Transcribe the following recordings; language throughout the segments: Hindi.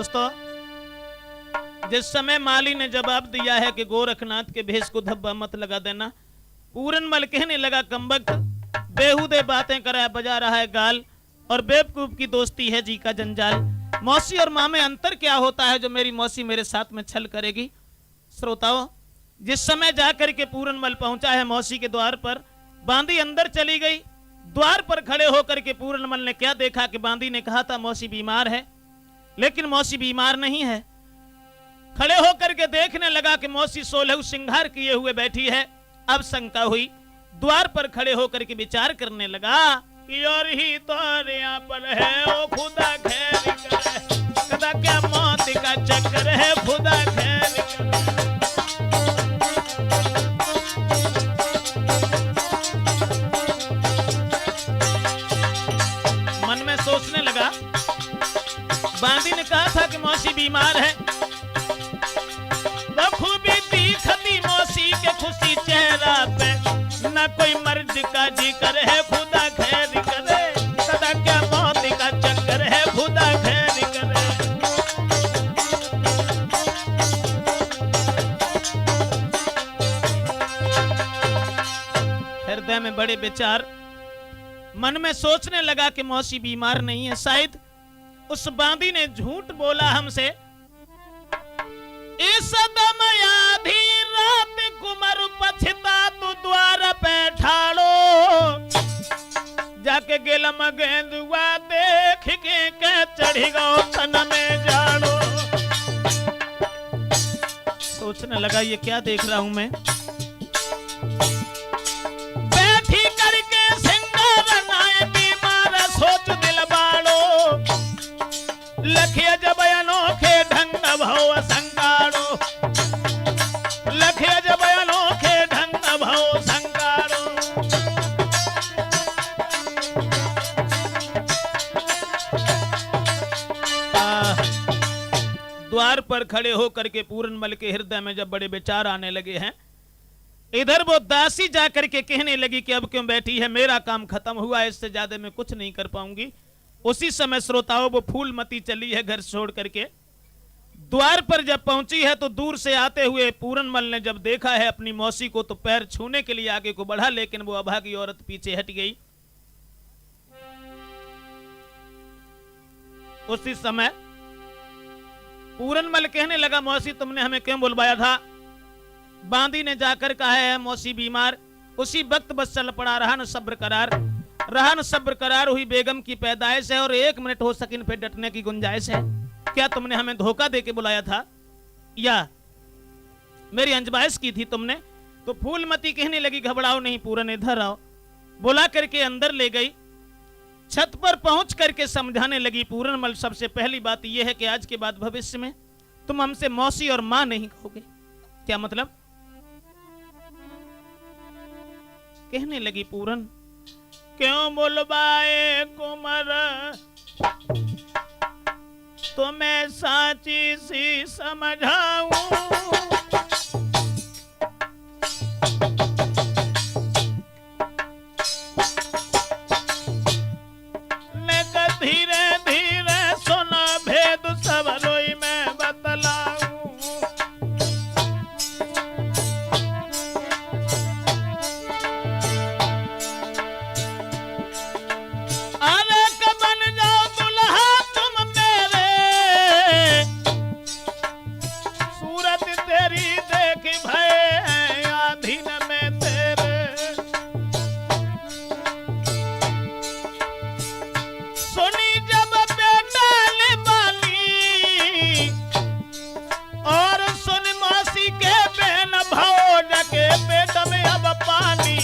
दोस्तों, जिस समय माली ने जवाब दिया है कि गोरखनाथ के भेष को धब्बा मत लगा देना, पूरनमल कहने लगा कमबख्त, बेहुदे बातें कर बजा रहा है गाल, और बेवकूफ की दोस्ती है जी का जंजाल। मौसी और माँ में अंतर क्या होता है जो मेरी मौसी मेरे साथ में छल करेगी। श्रोताओं, जिस समय जाकर के पूरनमल पहुंचा है मौसी के द्वार पर, बांदी अंदर चली गई। द्वार पर खड़े होकर के पूरनमल ने क्या देखा कि बांदी ने कहा था मौसी बीमार है, लेकिन मौसी बीमार नहीं है। खड़े होकर के देखने लगा कि मौसी सोलह श्रृंगार किए हुए बैठी है। अब शंका हुई, द्वार पर खड़े होकर के विचार करने लगा कि और ही तो यहाँ पर है ओ खुदा खैर करे, कदा क्या मौत का चक्कर है खुदा खैर करे। मन में सोचने लगा, बांदी ने कहा था कि मौसी बीमार है, बखूबी दिखती मौसी के खुशी चेहरा पे, न कोई मर्ज का जिक्र है खुदा खैर करे, सदा क्या मौत का चक्कर है खुदा खैर करे। हृदय में बड़े विचार, मन में सोचने लगा कि मौसी बीमार नहीं है, शायद उस बांदी ने झूठ बोला हमसे। इस दम आधी रात कुमर पछता तू द्वार पे ठाड़ो, जाके गेलम गेंदुआ देख के चढ़ी गो तन में जाड़ो। सोचने लगा ये क्या देख रहा हूं मैं। बैठी करके सिंगार नाए बीमार सोच दिल बाड़ो, लखिया जब अनोखे ढंग भव संगाड़ो, लखिया जब अनोखे ढंग भव संगाड़ो। द्वार पर खड़े होकर के पूरनमल के हृदय में जब बड़े विचार आने लगे हैं, इधर वो दासी जाकर के कहने लगी कि अब क्यों बैठी है, मेरा काम खत्म हुआ, इससे ज्यादा मैं कुछ नहीं कर पाऊंगी। उसी समय श्रोताओं वो फूलमती चली है घर छोड़ करके। द्वार पर जब पहुंची है तो दूर से आते हुए पूरनमल ने जब देखा है अपनी मौसी को तो पैर छूने के लिए आगे को बढ़ा, लेकिन वो अभागी औरत पीछे हट गई। उसी समय पूरनमल कहने लगा, मौसी तुमने हमें क्यों बुलवाया था। बांदी ने जाकर कहा है मौसी बीमार। उसी वक्त बस चल पड़ा, रहा न सब्र करार, रहा न सब्र करार हुई बेगम की पैदाइश है, और 1 मिनट हो सकिन फिर डटने की गुंजाइश है। क्या तुमने हमें धोखा देके बुलाया था या मेरी अंजबाइश की थी तुमने। तो फूलमती कहने लगी, घबराओ नहीं पूरन, इधर आओ। बुला करके अंदर ले गई। छत पर पहुंच करके समझाने लगी, पूरनमल सबसे पहली बात यह है कि आज के बाद भविष्य में तुम हमसे मौसी और मां नहीं कहोगे। क्या मतलब। कहने लगी पूरन, क्यों बुलवाए कुमर तो मैं साची सी समझाऊं, लेकर धीरे धीरे सुना भेद सब रोई मैं बतलाऊं। अरे कबन जाओ दुल्हा तुम मेरे, सूरत तेरी देख भय आधीन में तेरे। सुनी जब बेटा ने बाली, और सुन मौसी के बहन भौज के पेट में अब पानी।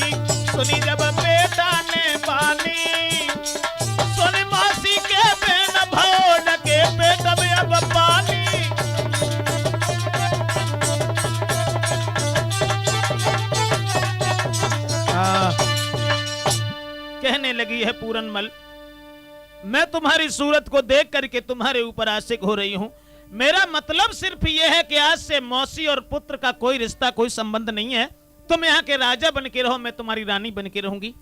सुनी जब बेटा ने बाली, सुन मौसी के बहन भौज के पेट में अब पानी। कहने लगी है पूरनमल, मैं तुम्हारी सूरत को देख करके तुम्हारे ऊपर आशिक हो रही हूं। मेरा मतलब सिर्फ यह है कि आज से मौसी और पुत्र का कोई रिश्ता, कोई संबंध नहीं है। तुम यहाँ के राजा बन के रहो, मैं तुम्हारी रानी बन के रहूंगी।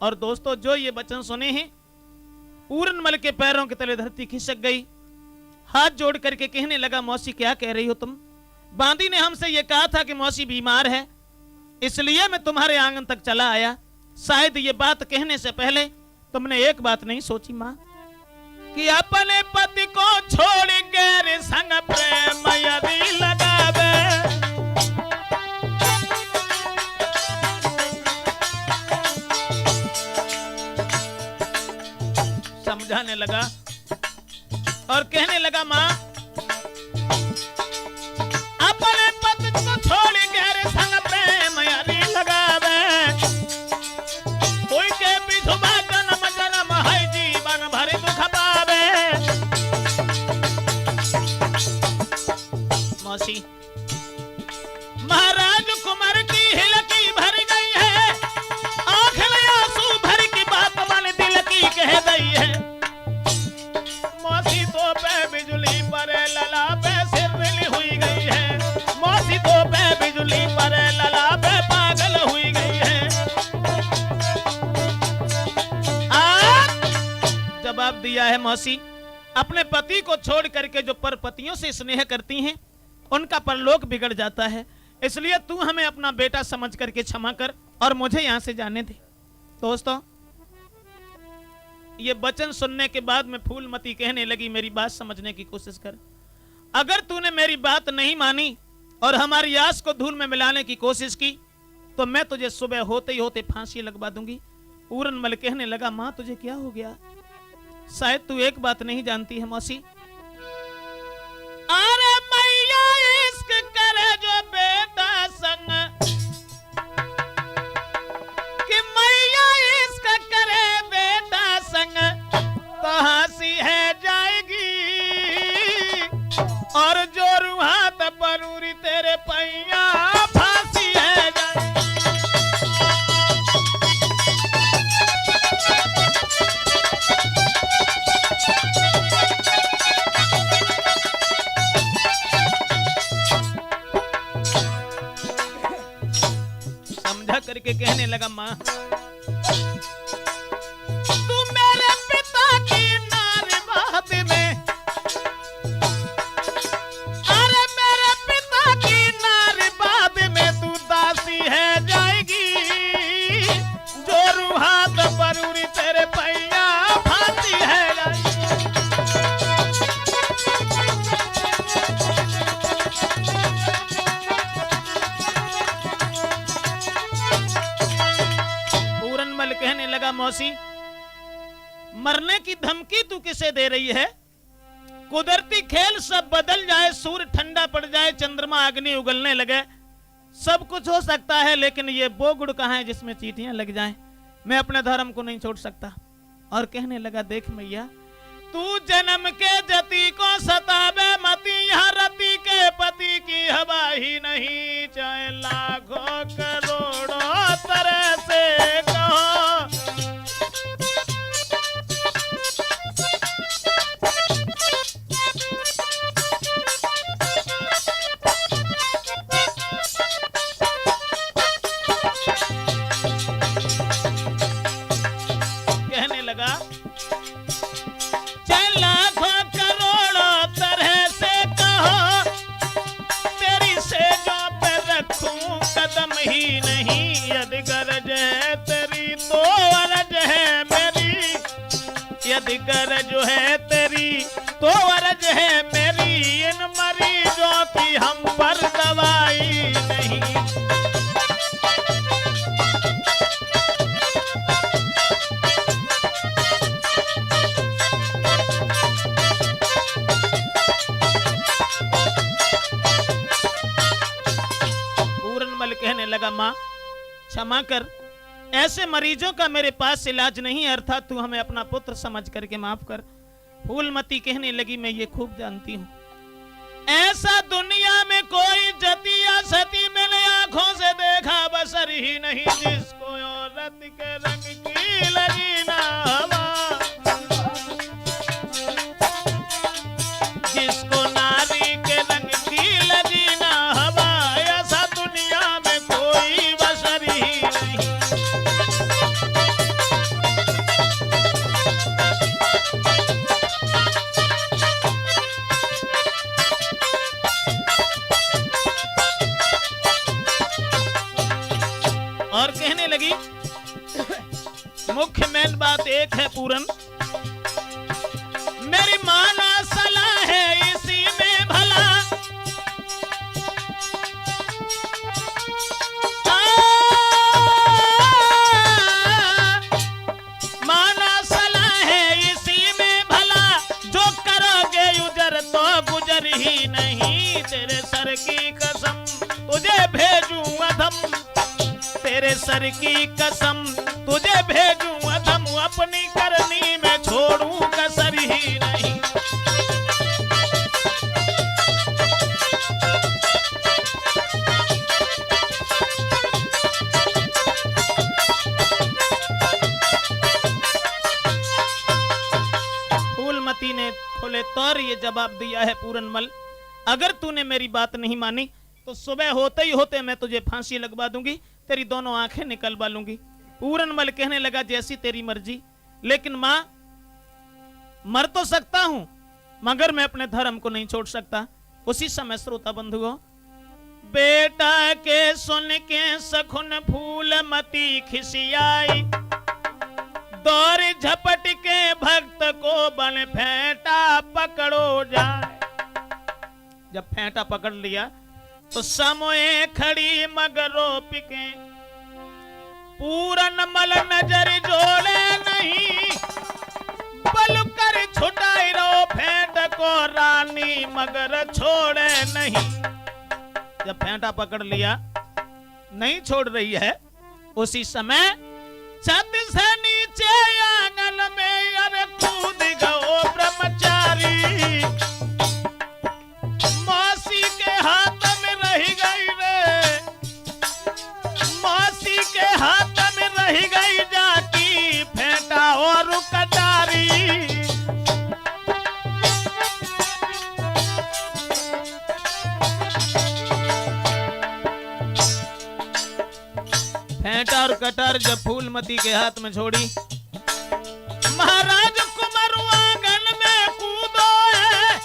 और दोस्तों, जो ये वचन सुने हैं, पूरनमल के पैरों के तले धरती खिसक गई, हाथ जोड़ करके कहने लगा, मौसी क्या कह रही हो तुम? बांदी ने हमसे यह कहा था कि मौसी बीमार है, इसलिए मैं तुम्हारे आंगन तक चला आया। शायद ये बात कहने से पहले तुमने एक बात नहीं सोची माँ, कि अपने पति को छोड़ गैर संग प्रेम यदि लगावे। समझाने लगा और कहने लगा, माँ अपने पति को छोड़ गैर संग प्रेम यदि लगावे, कोई के बिधुबा जन्म जन्म है जीवन भर दुख पावे। मौसी, महाराज कुमार की हिलकी भर गई है, आंख में आंसू भर की बात मन दिल की कह गई है। मौसी तो पे बिजली पर लला पे सिरली हुई गई है, मौसी तो पे बिजली पर लला पे पागल हुई गई है। जवाब दिया है, मौसी अपने पति को छोड़ करके जो परपतियों से स्नेह करती हैं उनका परलोक बिगड़ जाता है, इसलिए तू हमें अपना बेटा समझ करके क्षमा कर और मुझे यहां से जाने दे। दोस्तों, ये वचन सुनने के बाद में फूलमती कहने लगी, मेरी बात समझने की कोशिश कर। अगर तूने मेरी बात नहीं मानी और हमारी आस को धूल में मिलाने की कोशिश की तो मैं तुझे सुबह होते ही होते फांसी लगवा दूंगी। पूरनमल कहने लगा, मां तुझे क्या हो गया? शायद तू एक बात नहीं जानती है मौसी। अरे मैया इश्क करे जो बेटा संग, कि मैया इश्क करे बेटा संग तो हंसी है जाएगी, और जो रूहात परूरी तेरे पैया फांसी है जाएगी। करके कहने लगा, मां तू मेरे पिता की नारी बात में, अरे मेरे पिता की नारी बात में तू दासी है जाएगी, जो रूहात परूरी तेरे पैया फांसी है जाएगी। कहने लगा, मौसी मरने की धमकी तू किसे दे रही है? कुदरती खेल सब बदल जाए, सूर्य ठंडा पड़ जाए, चंद्रमा अग्नि उगलने लगे, सब कुछ हो सकता है, लेकिन ये वो गुड़ कहां है जिसमें चींटियां लग जाएं? मैं अपने धर्म को नहीं छोड़ सकता। और कहने लगा, देख मैया तू जन्म के जति को सतावे मती, यहाँ रति के पति की हवा ही नहीं, चाहे लाखों करोड़ों तरह से कहो। कहने लगा, लाखों करोड़ों तरह से कहो, तेरी सेजों पे रखूं कदम ही नहीं, यदि गरज है तेरी तो अरज है मेरी, यदि गरज है तेरी तो अरज है मेरी, इन मरीजों की हम पर दवाई नहीं। कहने लगा, मां क्षमा कर, ऐसे मरीजों का मेरे पास इलाज नहीं है, अर्थात तू हमें अपना पुत्र समझ करके माफ कर। फूलमती कहने लगी, मैं ये खूब जानती हूँ, ऐसा दुनिया में कोई जति या सती मैंने आंखों से देखा बसर ही नहीं, जिसको औरत के रंग की लगी ना हवा, जिसको नारी के रंग की लगी ना हवा, ऐसा दुनिया में कोई बसर ही नहीं। पूरन। मेरी माना सलाह है इसी में भला, माना सलाह है इसी में भला, जो करोगे उजर तो गुजर ही नहीं। तेरे सर की कसम तुझे भेजूं अधम, तेरे सर की कसम तुझे भेजूं अधम, अपनी करनी में छोड़ूं कसर ही नहीं। फूलमती ने खुले तौर ये जवाब दिया है पूरनमल, अगर तूने मेरी बात नहीं मानी तो सुबह होते ही होते मैं तुझे फांसी लगवा दूंगी, तेरी दोनों आंखें निकलवा लूंगी। पूरनमल कहने लगा जैसी तेरी मर्जी, लेकिन मां मर तो सकता हूं मगर मैं अपने धर्म को नहीं छोड़ सकता। उसी समय श्रोता बंधुओं, बेटा के सुन के सखुन फूलमती खिसियाई, दौर झपट के भक्त को बन फेंटा पकड़ो जाए। जब फेंटा पकड़ लिया तो समोए खड़ी मगरो पिके, पूरनमल नजर जोड़े नहीं, बल कर छुटाई रो फेंट को रानी मगर छोड़े नहीं। जब फेंटा पकड़ लिया नहीं छोड़ रही है, उसी समय छत से नीचे आंगन में अरे कूद गओ ब्रह्मचारी, मौसी के हाथ में रह गई रे, मौसी के हाथ में रह गई जाती फेंटा और कटारी। फेंटा और कटार जब फूलमती के हाथ में छोड़ी, महाराज कुंवर आंगन में कूदो है,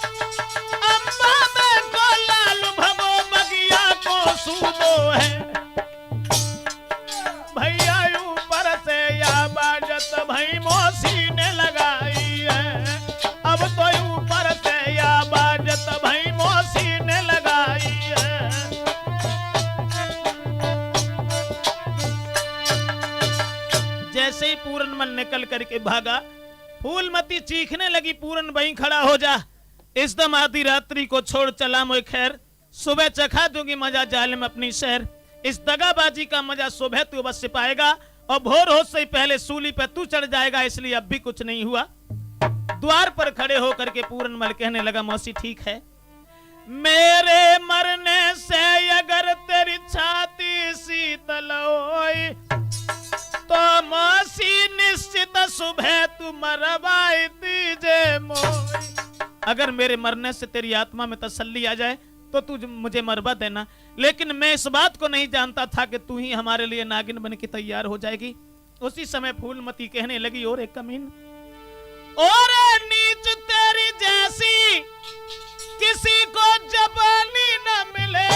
अम्मा में को लाल भगो बगिया को सूदो है। भैया ऊपर से या बाजत भई मौसी ने लगाई है, अब तो ऊपर से या बाजत भई मौसी ने लगाई है। जैसे ही पूरनमल निकल करके भागा, फूलमती चीखने लगी, पूरन वहीं खड़ा हो जा, इस दम आधी रात्रि को छोड़ चला मोए खैर, सुबह चखा दूंगी मजा जालिम अपनी शहर। इस दगाबाजी का मजा सुबह तू बस पाएगा और भोर हो से पहले सूली पे तू चढ़ जाएगा, इसलिए अब भी कुछ नहीं हुआ। द्वार पर खड़े होकर के पूरनमल कहने लगा मौसी ठीक है, मेरे मरने से अगर तेरी छाती शीतल होई तो मौसी निश्चित सुबह तू मरवाई दीजे मोई। अगर मेरे मरने से तेरी आत्मा में तसल्ली आ जाए तो तू मुझे मरवा देना, लेकिन मैं इस बात को नहीं जानता था कि तू ही हमारे लिए नागिन बन के तैयार हो जाएगी। उसी समय फूलमती कहने लगी और एक कमीन, और नीच तेरी जैसी किसी को जबानी न मिले,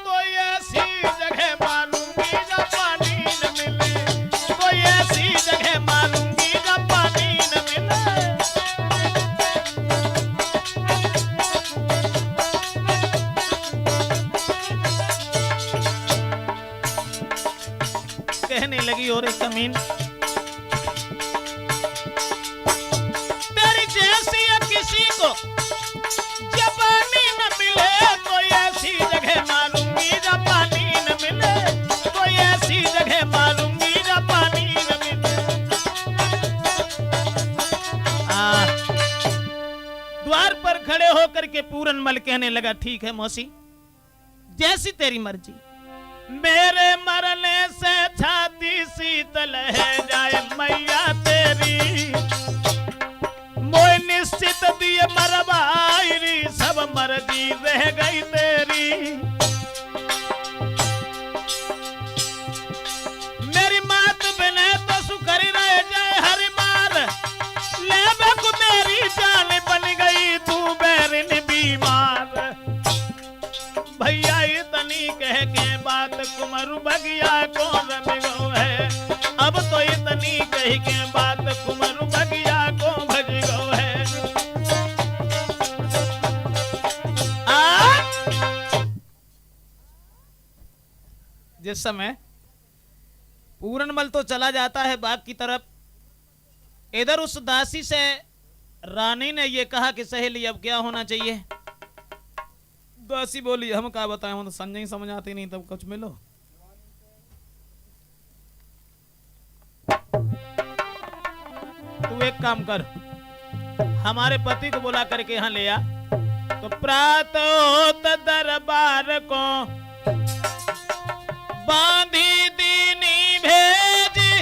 तो ऐसी जगह मानूंगी जब पानी न मिले, तो ऐसी जगह मानूंगी जब पानी न मिले। कहने लगी और एक कमीन, तेरी जैसी किसी को जबानी न मिले, तो ऐसी जगह मानूंगी जब पानी न मिले, तो ऐसी जगह मानूंगी जब पानी न मिले। द्वार पर खड़े होकर के पूरनमल कहने लगा ठीक है मौसी, जैसी तेरी मर्जी, मेरे मरने से छाती शीतल है जाए मैया तेरी, मोय निश्चित दिए मरवाई सब मर्जी रह गई तेरी। मेरी मात बने तो सुखरी रह जाए हरि मार, ले बेकु मेरी जान बन गई तू बैरिन बीमार। भैया इतनी कह के बात कुमरु बगिया को रमिगो है, अब तो इतनी कह के बात कुमरु बगिया जिस समय पूरनमल तो चला जाता है बाग की तरफ, इधर उस दासी से रानी ने ये कहा कि सहेली अब क्या होना चाहिए। दासी बोली हम क्या बताएं, हम तो संजय ही समझ आती नहीं, तब कुछ मिलो। तू एक काम कर, हमारे पति को बुला करके यहाँ ले आ। तो प्रातः दरबार को बांधी दीनी भेजी,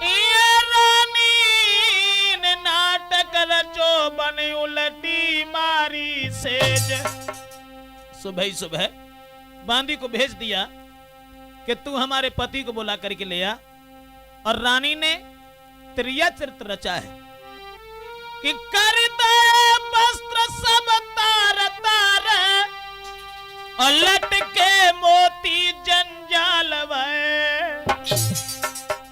ये रानी ने नाटक रचो बने उलटी मारी सेज। सुबह ही सुबह बांदी को भेज दिया कि तू हमारे पति को बुला करके ले आ। और रानी ने त्रिया चरित्र रचा है कि करते वस्त्र सब तार तार और लटके मोती जंजाल भय,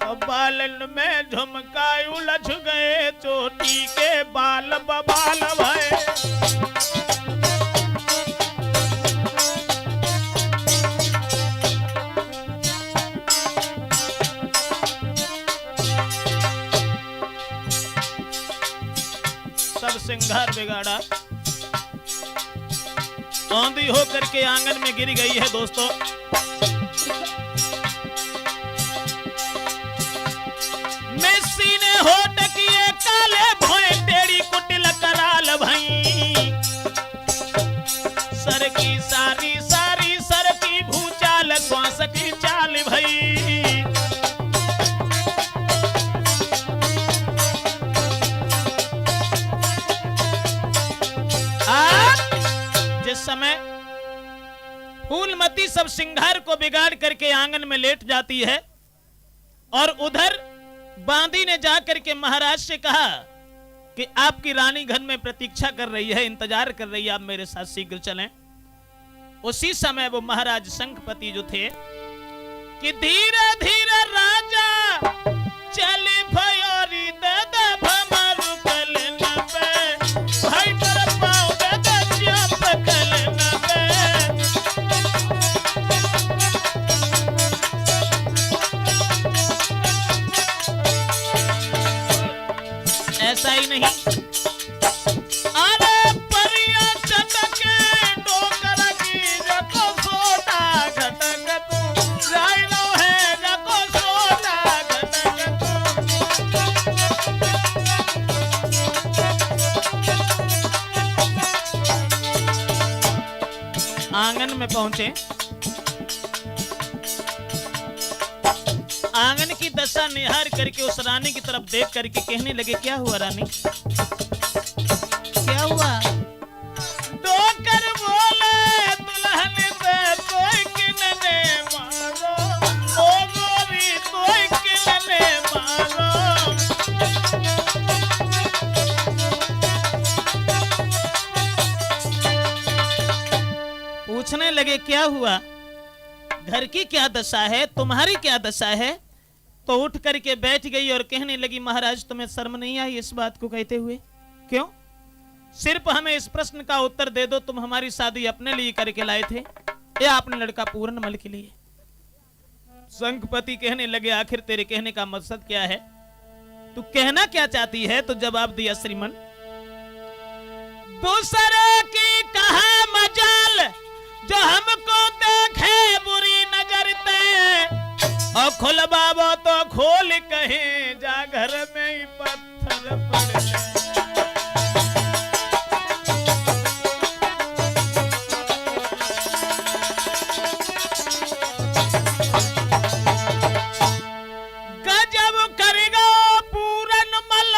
और बालन में झुमकाए उलझ गए चोटी के बाल बबाल भय। सब सिंगार बिगाड़ा, औंधी होकर के आंगन में गिर गई है। दोस्तों मेसी ने होठ किए काले भोए टेढ़ी कुटिल कराल भई, सर की सारी सारी सर की भूचाल श्वास की चाल भई। समय फूलमती सब सिंगार को बिगाड़ करके आंगन में लेट जाती है, और उधर बांदी ने जाकर के महाराज से कहा कि आपकी रानी घर में प्रतीक्षा कर रही है, इंतजार कर रही है, आप मेरे साथ शीघ्र चलें। उसी समय वो महाराज शंखपति जो थे कि धीरे धीरे राजा चले भयोरी दादा भमर कल नबे भाई पर पाओ दादा जप कल नबे। ऐसा ही नहीं, अरे परिया चटके डोकर की जको सोटा घटक तू जाइनो है जको सोटा घटक तू। आंगन में पहुंचे, आंगन की दशा निहार करके उस रानी की तरफ देख करके कहने लगे क्या हुआ रानी, क्या हुआ। डोकर बोले दुल्हन पे कोई किनने मारो, ओ गोरी कोई किनने मारो। पूछने लगे क्या हुआ, घर की क्या दशा है, तुम्हारी क्या दशा है। तो उठ करके बैठ गई और कहने लगी महाराज तुम्हें शर्म नहीं आई इस बात को कहते हुए, क्यों। सिर्फ हमें इस प्रश्न का उत्तर दे दो, तुम हमारी शादी अपने लिए करके लाए थे या अपने लड़का पूरनमल के लिए। शंखपति कहने लगे आखिर तेरे कहने का मकसद क्या है, तू कहना क्या चाहती है। तो जवाब दिया श्रीमन, दूसरे की कहा मजाल जो हमको देखे बुरी नजर ते, और खुलबाबो तो खोल कहे जा घर में ही पत्थर पड़ जाए। गजब करेगा पूरनमल,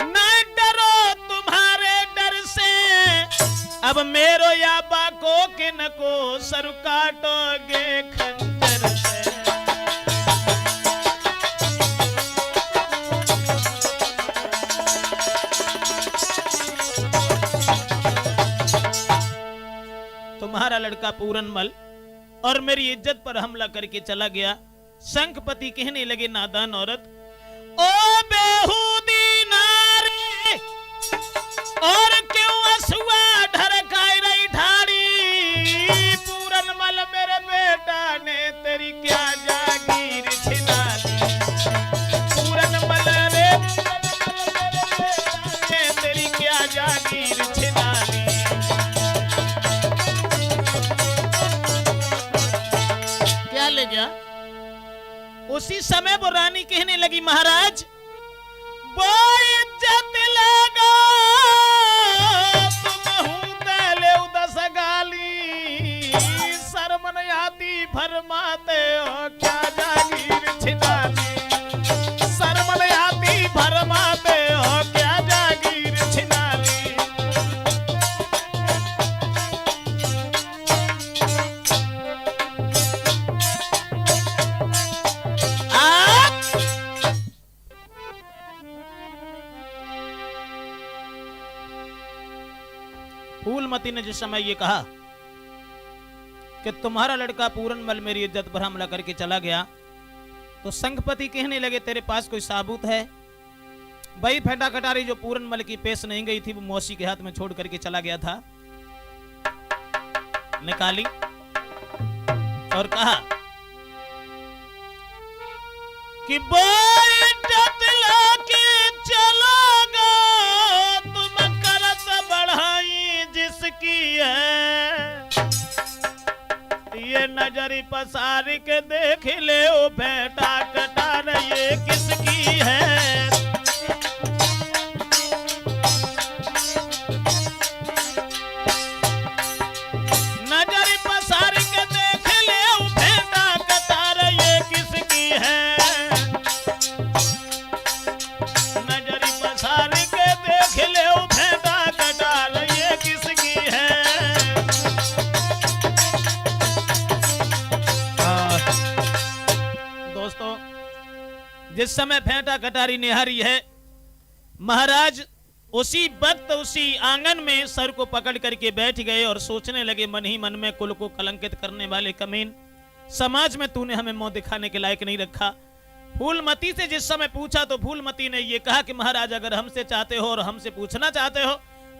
नहीं डरो तुम्हारे डर से, अब मेरो या बाको किन को सर काटोगे खंजर से। तुम्हारा लड़का पूरनमल और मेरी इज्जत पर हमला करके चला गया। शंखपति कहने लगे नादान औरत, ओ बेहूदी नारी, और क्यों असुआ ढरकाई रही ढाड़ी। पूरनमल मेरे से क्या? उसी समय वो रानी कहने लगी, महाराज वो इज्जत लगा तुम हूं ले उदस गाली, शर्मन आती फरमाते हो क्या जागीर छिनाली, शर्मन आती फरमाते हो क्या जागीर छिनाली। फूलमती ने जिस समय ये कहा कि तुम्हारा लड़का पूरनमल मेरी इज्जत पर हमला करके चला गया, तो संघपति कहने लगे तेरे पास कोई साबूत है? वही फेंटा कटारी जो पूरनमल की पेश नहीं गई थी, वो मौसी के हाथ में छोड़ करके चला गया था। निकाली और कहा कि इज्जत लाके चला गया तुम करत बढ़ाई जिसकी है, ये नजरी पसार के देख ले ओ बेटा कटार ये किसकी है। नजरी पसार के देख ले ओ बेटा कटार ये किसकी है, नजरी पसार के देख ले ओ बेटा कटार ये किसकी है। दोस्तों, जिस समय फेंटा कटारी निहारी है, महाराज उसी वक्त उसी आंगन में सर को पकड़ करके बैठ गए और सोचने लगे मन ही मन में, कुल को कलंकित करने वाले कमीन, समाज में तूने हमें मुंह दिखाने के लायक नहीं रखा। फूलमती से जिस समय पूछा तो फूलमती ने यह कहा कि महाराज अगर हमसे चाहते हो और हमसे पूछना चाहते हो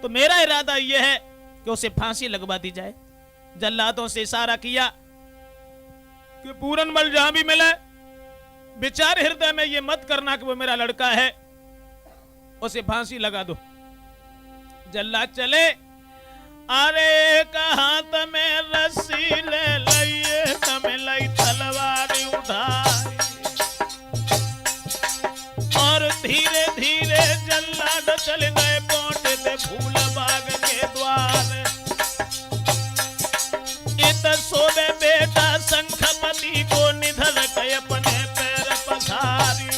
तो मेरा इरादा यह है कि उसे फांसी लगवा दी जाए। जल्लादों से इशारा किया कि पूरनमल जहां भी मिले विचार हृदय में ये मत करना कि वो मेरा लड़का है, उसे फांसी लगा दो। जल्लाद चले, अरे कहां तमें रस्सी ले लइए तमें लई तलवार उठाई, और धीरे धीरे जल्लाद चले गए पहुंचे थे फूल बाग के द्वार। इत सोने बेटा संघपति को निधर के अपने पैर पसारी,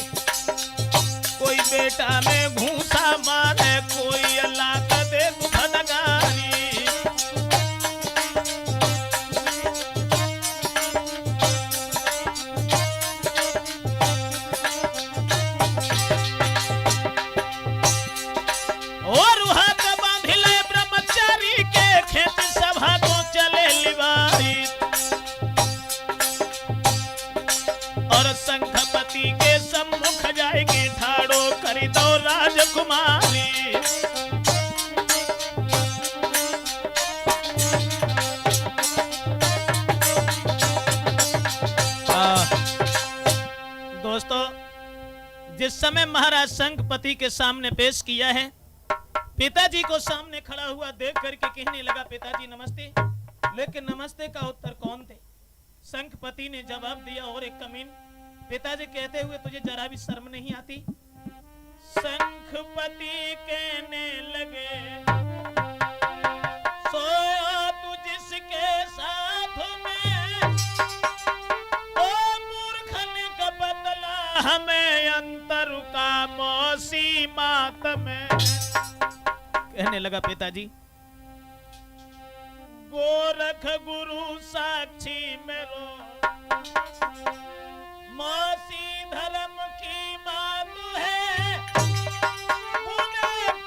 कोई बेटा में घूसा मारे कोई अल्लाह का दे फटकारी। और हाथ बांधिले ब्रह्मचारी के खेत सभा को चले लिवाई, और संघपति के सम्मुख जाएगी ठाड़ो करी दो राजकुमारी। दोस्तों, जिस समय महाराज संघपति के सामने पेश किया है, पिताजी को सामने खड़ा हुआ देख करके कहने लगा पिताजी नमस्ते, लेकिन नमस्ते का उत्तर कौन थे? संघपति ने जवाब दिया, और एक कमीन, पिताजी कहते हुए तुझे जरा भी शर्म नहीं आती? संघपति कहने लगे सोया तू जिसके साथ में, ओ मूर्खन का बदला हमें अंतर का मौसी मात में। कहने लगा पिताजी गोरख गुरु साक्षी मेरो, मौसी धर्म की बात है,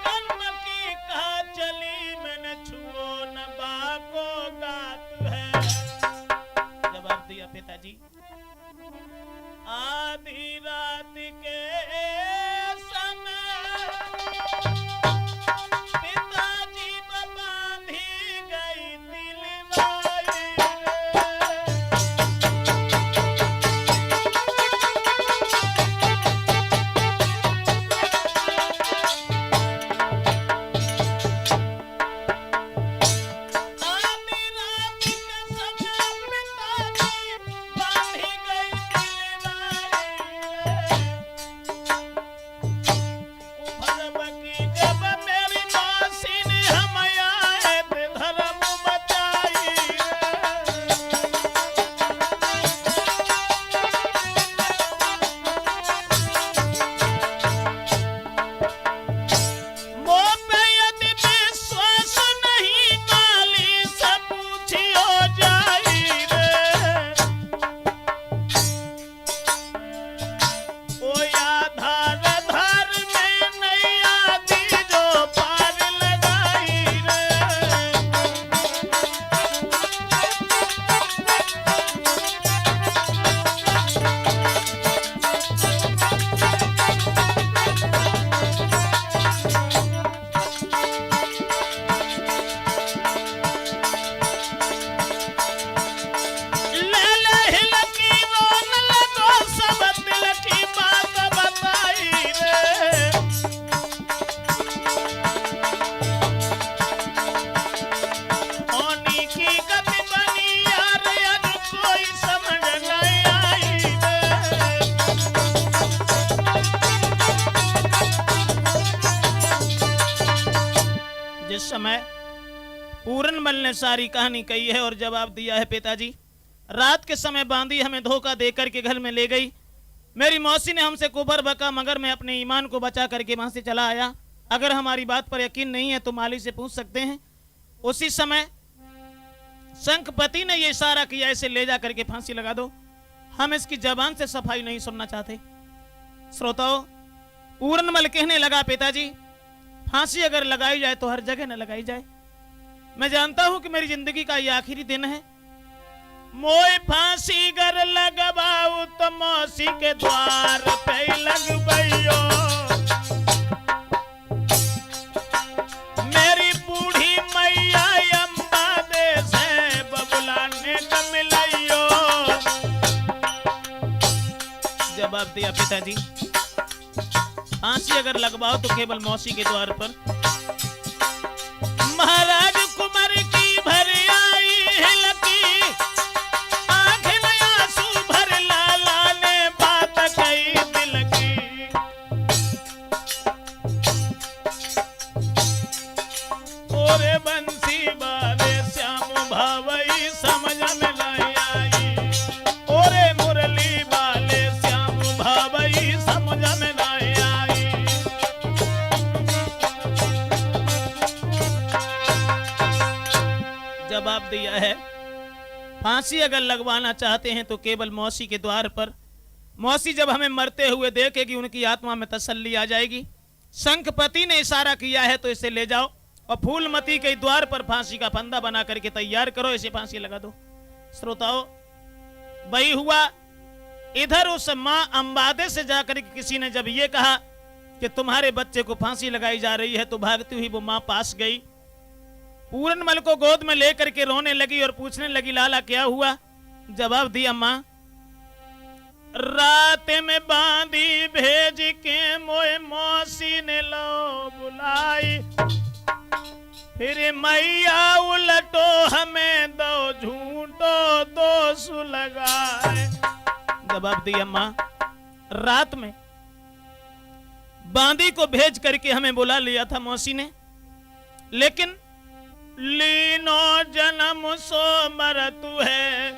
कर्म की कहा चली मैंने छुओ न बाको गात है। जवाब दिया पिताजी, आधी रात के समय पिताजी बांधी गई दिलवाई। पूरनमल ने सारी कहानी कही है और जवाब दिया है, पिताजी रात के समय बांदी हमें धोखा देकर के घर में ले गई। मेरी मौसी ने हमसे कुबर बका, मगर मैं अपने ईमान को बचा करके वहां से चला आया। अगर हमारी बात पर यकीन नहीं है तो माली से पूछ सकते हैं। उसी समय शंखपति ने यह इशारा किया, इसे ले जा करके फांसी लगा दो। हम इसकी जबान से सफाई नहीं सुनना चाहते। श्रोताओं, पूरनमल कहने लगा, पिताजी फांसी अगर लगाई जाए तो हर जगह न लगाई जाए। मैं जानता हूं कि मेरी जिंदगी का यह आखिरी दिन है। मोए फांसी गर लगवाऊ तो मौसी के द्वार पे लगबैयो। मेरी बूढ़ी मैया अम्बा दे से बबुलाने का मिलैयो। जवाब दिया, पिताजी फांसी अगर लगवाओ तो केवल मौसी के द्वार पर। महाराज कुमार की भर आई है लकी, आंखें में आंसू भर लाला ने बात कही दिल की। ओरे बंसी बारे श्याम भावई समझ में नहीं आई। ओरे मुरली वाले श्याम भावई समझ में नहीं आई। जवाब दिया है, फांसी अगर लगवाना चाहते हैं तो केवल मौसी के द्वार पर। मौसी जब हमें मरते हुए देखेगी उनकी आत्मा में तसल्ली आ जाएगी। शंखपति ने इशारा किया है तो इसे ले जाओ और फूलमती के द्वार पर फांसी का फंदा बना करके तैयार करो, इसे फांसी लगा दो। श्रोताओ, वही हुआ। इधर उस मां अंबादे से जाकर किसी ने जब ये कहा कि तुम्हारे बच्चे को फांसी लगाई जा रही है तो भागती हुई वो मां पास गई, पूरनमल को गोद में लेकर के रोने लगी और पूछने लगी, लाला क्या हुआ? जवाब दिया, मां रात में बांधी भेज के मोए मौसी ने लो बुलाई। फिर मैया उलटो हमें दो झूठो दोष लगाए। जवाब दिया, मां रात में बांदी को भेज करके हमें बुला लिया था मौसी ने, लेकिन लीनो जन्म सो मरतु है,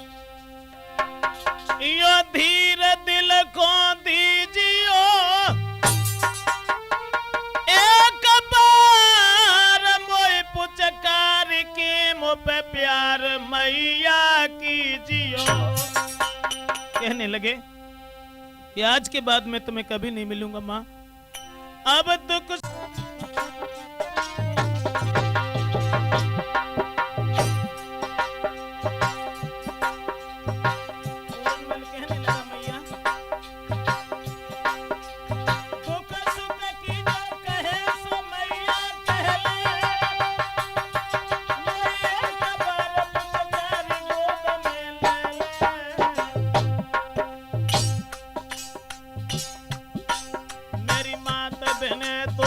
यो धीर दिल को दीजियो। एक बार मोए पुचकार के मुँह पे प्यार मैया कीजियो। कहने लगे कि आज के बाद मैं तुम्हें कभी नहीं मिलूंगा माँ, अब दुख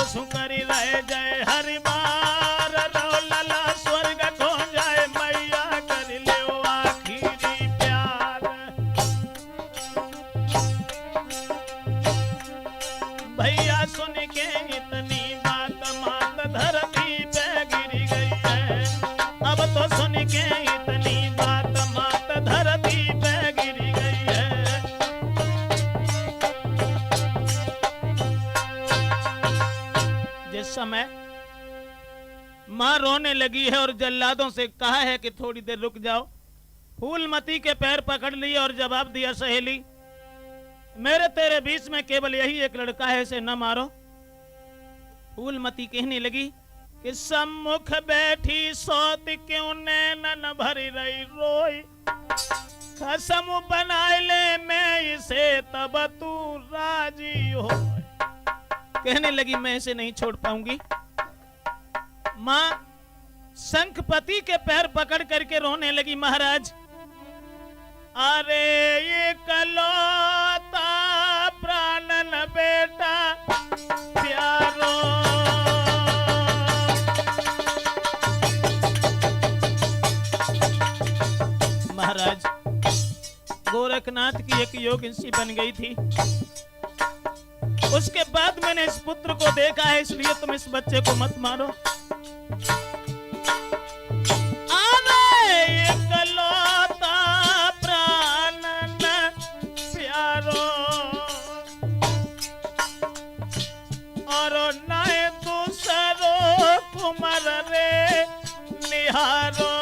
सुकरी रह जाए हरि बार रो लला स्वर्ग खो जाए मैया कर ले आखिरी प्यार। भैया सुन के इतनी बात मात धरती पे गिर गई है। अब तो सुन के इतनी बात मात धरती पे गिर गई है। जिस समय मां रोने लगी है और जल्लादों से कहा है कि थोड़ी देर रुक जाओ, फूलमती के पैर पकड़ लिए और जवाब दिया, सहेली मेरे तेरे बीच में केवल यही एक लड़का है, इसे न मारो। फूलमती कहने लगी कि सम्मुख बैठी सोत क्यों नैनन भरी रही रोई। कसम बना ले मैं इसे तब तू राजी हो। कहने लगी मैं इसे नहीं छोड़ पाऊंगी। मां शंखपति के पैर पकड़ करके रोने लगी, महाराज अरे ये कलौता प्राणन बेटा प्यारो। महाराज गोरखनाथ की एक योगिनी बन गई थी, उसके बाद मैंने इस पुत्र को देखा है, इसलिए तुम इस बच्चे को मत मारो। भारो।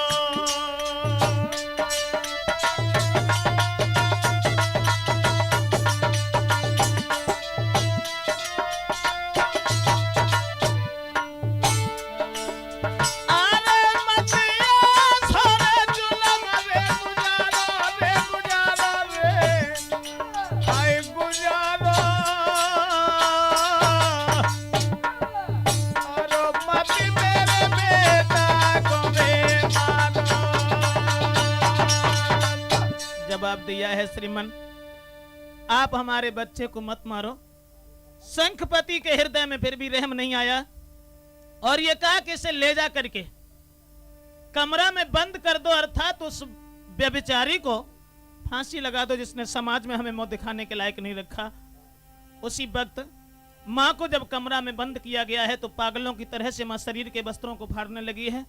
जवाब दिया है श्रीमन, आप हमारे बच्चे को मत मारो। शंखपति के हृदय में फिर भी रहम नहीं आया और ये कहा कि इसे ले जा करके कमरा में बंद कर दो, अर्थात उस व्यभिचारी को फांसी लगा दो जिसने समाज में हमें मुंह दिखाने के लायक नहीं रखा। उसी वक्त मां को जब कमरा में बंद किया गया है तो पागलों की तरह से मां शरीर के वस्त्रों को फाड़ने लगी है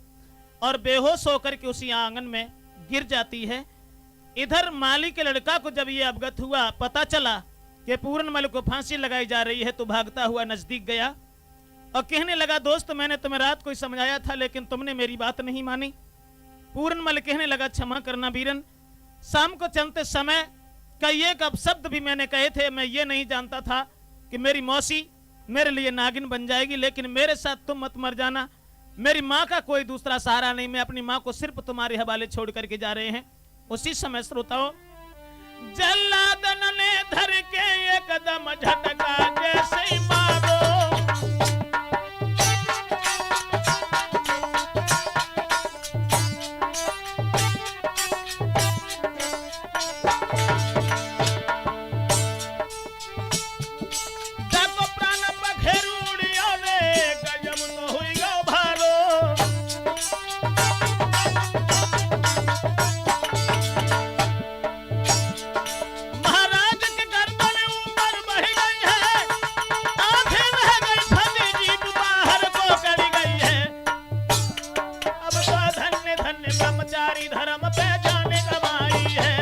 और बेहोश होकर के उसी आंगन में गिर जाती है। इधर माली के लड़का को जब ये अवगत हुआ, पता चला कि पूरनमल को फांसी लगाई जा रही है, तो भागता हुआ नजदीक गया और कहने लगा, दोस्त मैंने तुम्हें रात को समझाया था लेकिन तुमने मेरी बात नहीं मानी। पूरनमल कहने लगा, क्षमा करना वीरन, शाम को चलते समय कई एक अपशब्द भी मैंने कहे थे। मैं ये नहीं जानता था कि मेरी मौसी मेरे लिए नागिन बन जाएगी, लेकिन मेरे साथ तुम मत मर जाना। मेरी माँ का कोई दूसरा सहारा नहीं, मैं अपनी माँ को सिर्फ तुम्हारे हवाले छोड़ करके जा रहे हैं। उसी समय श्रोताओं, जल्लादन ने धर के एक कदम झटका जैसे ही मारो, जाको प्राण पखेरुड़ियों ने गजब तो हुई गो भारो। धर्म पे जाने कमाई है,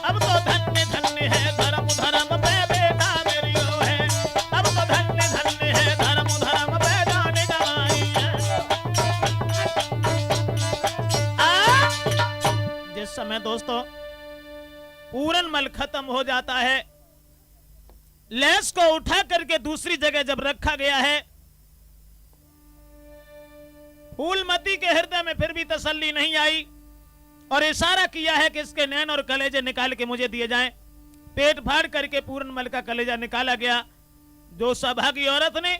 अब तो धन्य धन्य है धर्म धर्म पे बेटा मेरी वो है, अब तो धन्य धन्य है धर्म धर्म पे जाने कमाई है। जिस समय दोस्तों पूरनमल खत्म हो जाता है, लैस को उठा करके दूसरी जगह जब रखा गया है, फूलमती के हृदय में फिर भी तसल्ली नहीं आई और इशारा किया है कि इसके नैन और कलेजे निकाल के मुझे दिए जाएं। पेट फाड़ करके पूरनमल का कलेजा निकाला गया, जो सौभागी औरत ने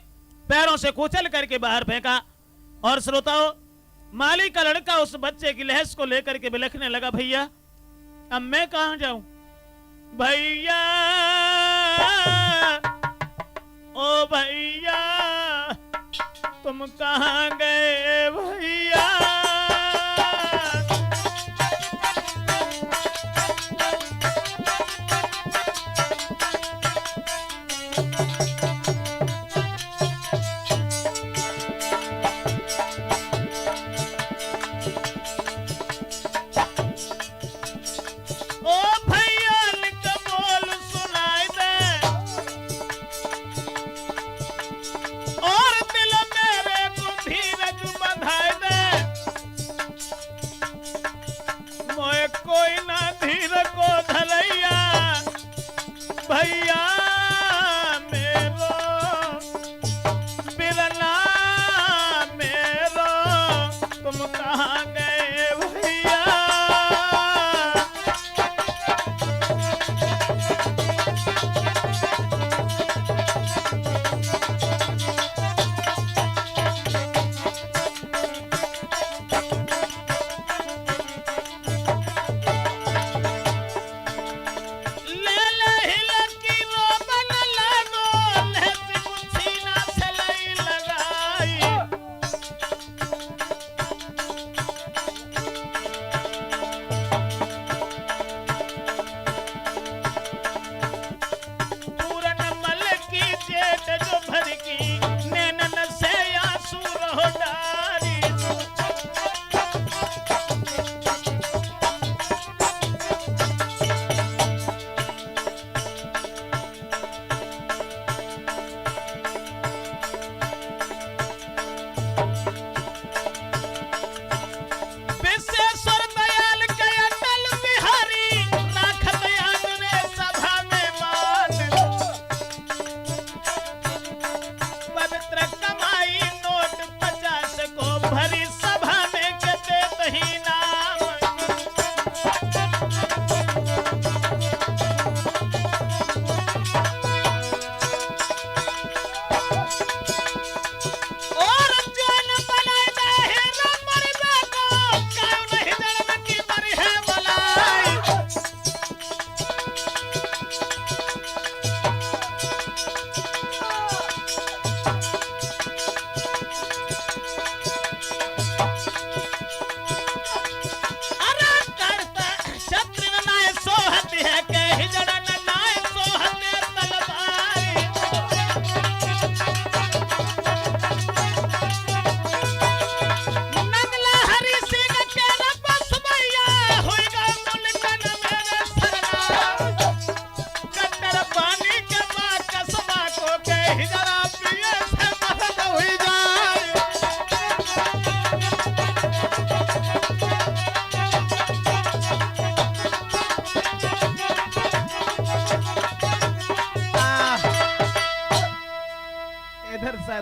पैरों से कुचल करके बाहर फेंका। और श्रोताओं, माली का लड़का उस बच्चे की लहस को लेकर के बिलखने लगा, भैया अब मैं कहां जाऊं, भैया ओ भैया तुम कहां गए भैया।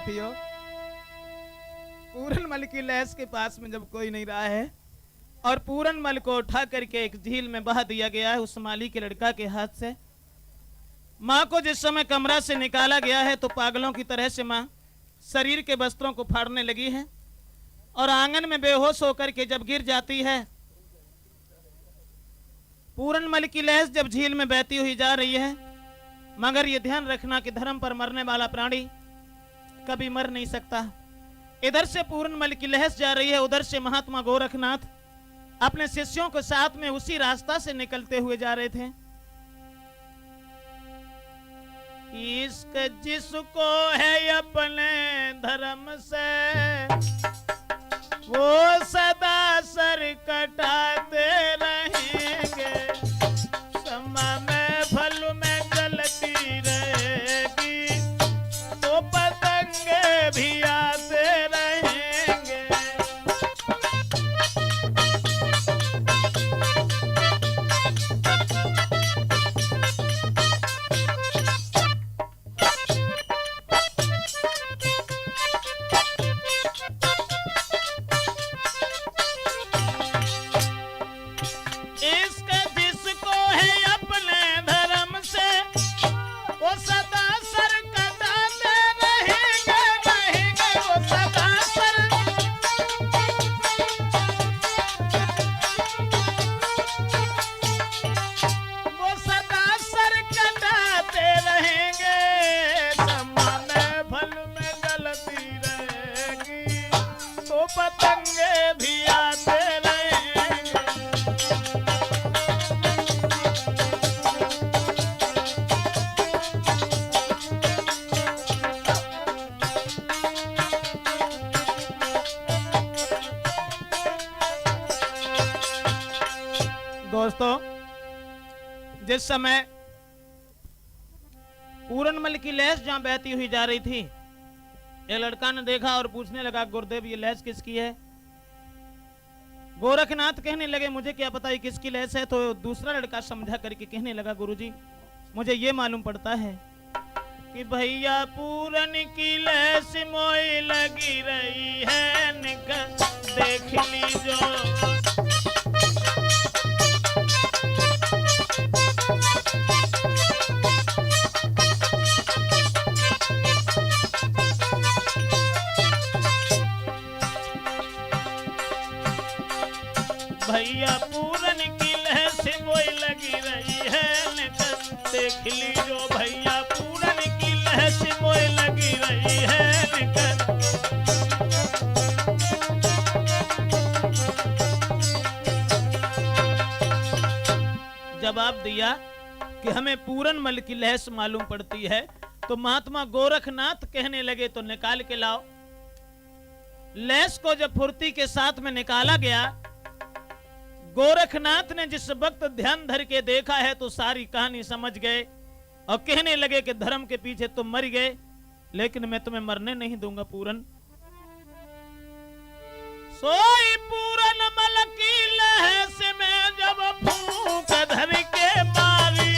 साथियों, पूरनमल की लैस के पास में जब कोई नहीं रहा है और पूरनमल को उठा करके एक झील में बहा दिया गया है उस माली के लड़का के हाथ से। माँ को जिस समय कमरा से निकाला गया है तो पागलों की तरह से माँ शरीर के वस्त्रों को फाड़ने लगी है और आंगन में बेहोश होकर के जब गिर जाती है। पूरनमल की लहस जब झील में बहती हुई जा रही है, मगर ये ध्यान रखना कि धर्म पर मरने वाला प्राणी कभी मर नहीं सकता। इधर से पूरनमल की लहस जा रही है, उधर से महात्मा गोरखनाथ अपने शिष्यों के साथ में उसी रास्ता से निकलते हुए जा रहे थे। इश्क जिसको है अपने धर्म से वो सदा सर कटाते रहेंगे, समय में फल में गलती रहेगी तो पतंगे भी आते रहेंगे। पतंगे भी आते रहेंगे। दोस्तों, जिस समय पूरनमल की लहस जहां बहती हुई जा रही थी, एक लड़का ने देखा और पूछने लगा, गुरुदेव ये लहस किसकी है? गोरखनाथ कहने लगे, मुझे क्या पता ये किसकी लहस है। तो दूसरा लड़का समझा करके कहने लगा, गुरुजी मुझे ये मालूम पड़ता है कि भैया पूरन की लहस मोई लगी रही है, निकल देख लीजो। भैया पूरन की लहस मोई लगी रही है, निकल देख लीजो। भैया पूरन की लहस मोई लगी रही है, निकल। जवाब दिया कि हमें पूरनमल की लहस मालूम पड़ती है। तो महात्मा गोरखनाथ कहने लगे, तो निकाल के लाओ। लहस को जब फुर्ती के साथ में निकाला गया, गोरखनाथ ने जिस वक्त ध्यान धर के देखा है तो सारी कहानी समझ गए और कहने लगे कि धर्म के पीछे तुम मर गए, लेकिन मैं तुम्हें मरने नहीं दूंगा पूरन। सोई पूरनमल की लहस में जब फूंक धर के मारी,